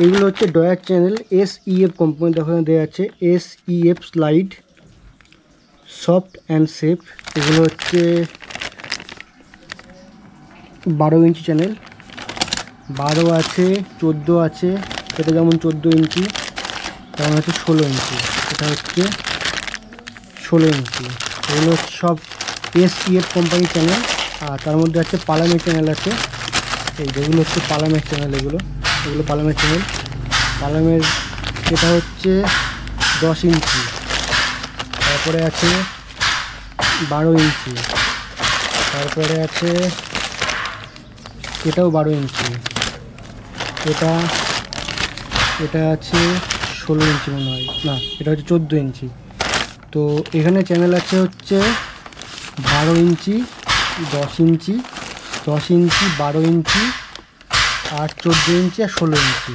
এগুলো হচ্ছে drawer channel SEF company ওখানে দেওয়া আছে SEF slide soft and safe. এগুলো হচ্ছে 12 ইঞ্চি চ্যানেল, 12 আছে, 14 আছে। এটা যেমন 14 ইঞ্চি, তেমন হচ্ছে 16 ইঞ্চি, এটা হচ্ছে 16 ইঞ্চি। এগুলো হচ্ছে সব SEF কোম্পানির চ্যানেল। আর তার মধ্যে আছে পালামের চ্যানেল আছে, এই যেগুলো হচ্ছে পালামের চ্যানেল। এগুলো পালামের চ্যানেল। পালামের এটা হচ্ছে 10 ইঞ্চি, তারপরে আছে 12 ইঞ্চি, তারপরে আছে এটাও 12 ইঞ্চি, এটা আছে 16 ইঞ্চি মনে হয়, না এটা হচ্ছে 14 ইঞ্চি। তো এখানে চ্যানেল আছে হচ্ছে 12 ইঞ্চি, 10 ইঞ্চি, 12 ইঞ্চি, আর 14 ইঞ্চি আর 16 ইঞ্চি।